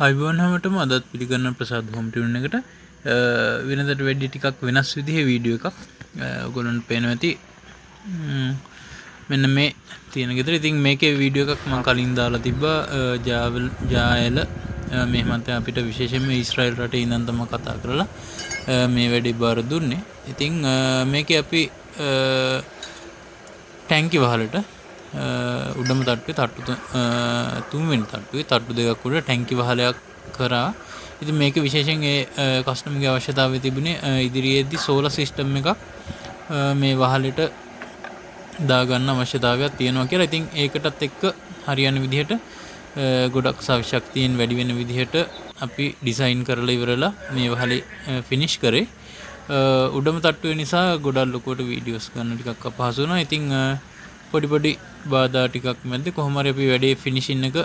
අයිබෝන් හැමෝටම අදත් පිළිගන්න ප්‍රසාද් හෝම් ටියුන් එකට වෙනදට වැඩි ටිකක් වෙනස් විදිහේ වීඩියෝ එකක් ඔයගොල්ලන්ට පේනවා ඇති. මෙන්න මේ තියෙන ගෙදර. ඉතින් මේකේ වීඩියෝ එකක් මම කලින් දාලා තිබ්බා. ජායල මෙහෙමත් අපිට විශේෂයෙන්ම ඊශ්‍රායල් රටේ ඉඳන් තමයි කතා කරලා මේ වැඩේ බාර දුන්නේ. ඉතින් මේකේ අපි ටැංකි වහලට උඩම තට්ටුවේ තට්ටු තුන්වෙනි තට්ටුවේ තට්ටු දෙකක් උඩ ටැංකි වහලයක් කරා. ඉතින් මේක විශේෂයෙන් ඒ කස්ටමර්ගේ අවශ්‍යතාවය තිබුණේ ඉදිරියේදී සෝලර් සිස්ටම් එකක් මේ වහලෙට දාගන්න අවශ්‍යතාවයක් තියෙනවා කියලා. ඉතින් ඒකටත් එක්ක හරියන විදිහට ගොඩක් ශක්තියෙන් වැඩි වෙන විදිහට අපි ඩිසයින් කරලා ඉවරලා මේ වහලේ ෆිනිෂ් කරේ. උඩම තට්ටුවේ නිසා ගොඩක් ලොකුවට වීඩියෝස් ගන්න ටිකක් අපහසු වුණා. ඉතින් පොඩි බාධා ටිකක් මැද්දේ කොහොම හරි අපි වැඩේ ෆිනිෂින් එක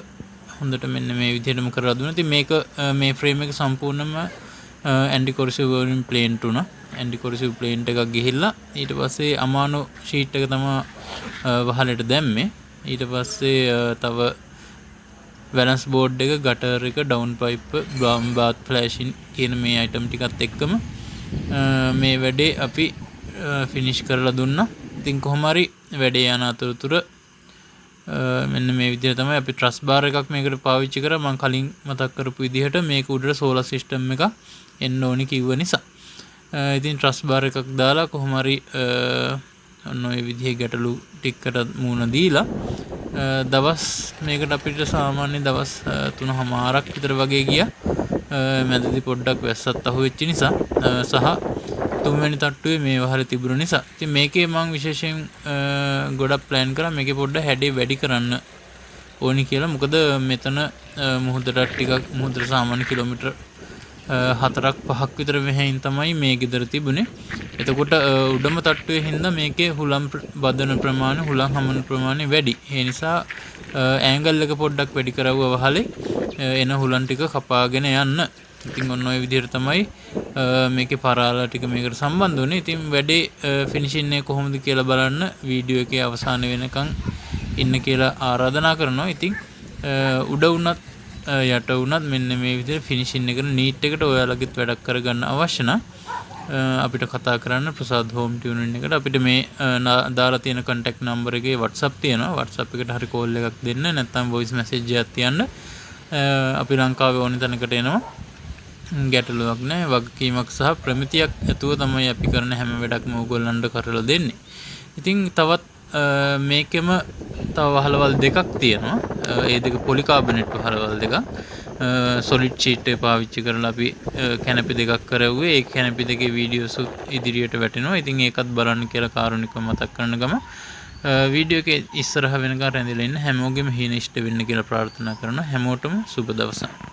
හොඳට මෙන්න මේ විදිහටම කරලා දුන්නා. ඉතින් මේක මේ ෆ්‍රේම් එක සම්පූර්ණයෙන්ම ඇන්ටි කොරසිව් වලින් ප්ලේන්ට් වුණා. ඇන්ටි කොරසිව් ප්ලේන්ට් එකක් ගිහිල්ලා ඊට පස්සේ අමානෝ ෂීට් එක තමයි වහලට දැම්මේ. ඊට පස්සේ තව වැලන්ස් බෝඩ් එක, ගටර් එක, ඩවුන් පයිප්, බාත් ෆ්ලෑෂින් කියන මේ අයිටම් ටිකත් එක්කම මේ වැඩේ අපි ෆිනිෂ් කරලා දුන්නා. ඉතින් කොහොම හරි වැඩේ යන අතරතුර මෙන්න මේ විදිහට තමයි අපි ට්‍රස් බාර් එකක් මේකට පාවිච්චි කරා. මම කලින් මතක් කරපු විදිහට මේක උඩට සෝලර් සිස්ටම් එකක් එන්න ඕනි කිව්ව නිසා. ඉතින් ට්‍රස් බාර් එකක් දාලා කොහොම හරි ඔන්න ඔය විදිහේ ගැටලු ටිකකට මුහුණ දීලා දවස් මේකට අපිට සාමාන්‍ය දවස් 3:00ක් විතර වගේ ගියා. මැදදී පොඩ්ඩක් වැස්සත් අහුවෙච්ච නිසා සහ තුන්වෙනි තට්ටුවේ මේ වහල තිබුණ නිසා. ඉතින් මේකේ මම විශේෂයෙන් ගොඩක් ප්ලෑන් කරා මේකේ පොඩ්ඩක් හැඩේ වැඩි කරන්න ඕනි කියලා. මොකද මෙතන මුහුදට සාමාන්‍ය කිලෝමීටර් 4-5ක් විතර මෙහෙයින් තමයි මේ ගෙදර තිබුණේ. එතකොට උඩම තට්ටුවේ හින්දා මේකේ හුලම් බදන ප්‍රමාණය, හුලම් හමන ප්‍රමාණය වැඩි. ඒ නිසා ඇන්ගල් එක පොඩ්ඩක් වැඩි කරවුවා වහලේ එන හුලම් ටික කපාගෙන යන්න. ඉතින් ඔන්න ඔය විදිහට තමයි මේකේ පරාල ටික මේකට සම්බන්ධ වුණේ. ඉතින් වැඩේ ෆිනිෂින් එක කොහොමද කියලා බලන්න වීඩියෝ එකේ අවසාන වෙනකන් ඉන්න කියලා ආරාධනා කරනවා. ඉතින් උඩ වුණත් යට වුණත් මෙන්න මේ විදිහට ෆිනිෂින් එකට නීට් එකට ඔයාලගෙත් වැඩක් කරගන්න අවශ්‍ය නම් අපිට කතා කරන්න ප්‍රසාද් හෝම් ටියුන් එකට. අපිට මේ දාලා තියෙන contact number එකේ WhatsApp තියෙනවා. WhatsApp එකට හරි කෝල් එකක් දෙන්න, නැත්නම් voice message එකක් තියන්න. අපි ලංකාවේ ඕන තැනකට එනවා. ගැටලුවක් නැහැ. වගකීමක් සහ ප්‍රමිතියක් ඇතුව තමයි අපි කරන හැම වැඩක්ම ඕගොල්ලන්ට කරලා දෙන්නේ. ඉතින් තවත් මේකෙම තව වහලවල් දෙකක් තියෙනවා. ඒ දෙක පොලිකාබනේට් වහලවල් දෙකක්. සොලිඩ් ෂීට් එක පාවිච්චි කරලා අපි කැනපි දෙකක් කරවුවේ. ඒ කැනපි දෙකේ වීඩියෝස් ඉදිරියට වැටෙනවා. ඉතින් ඒකත් බලන්න කියලා කාරුණිකව මතක් කරන ගම වීඩියෝ එකේ ඉස්සරහ වෙනකන් රැඳිලා ඉන්න හැමෝගෙම හීන ඉෂ්ට වෙන්න කියලා ප්‍රාර්ථනා කරනවා. හැමෝටම සුබ දවසක්.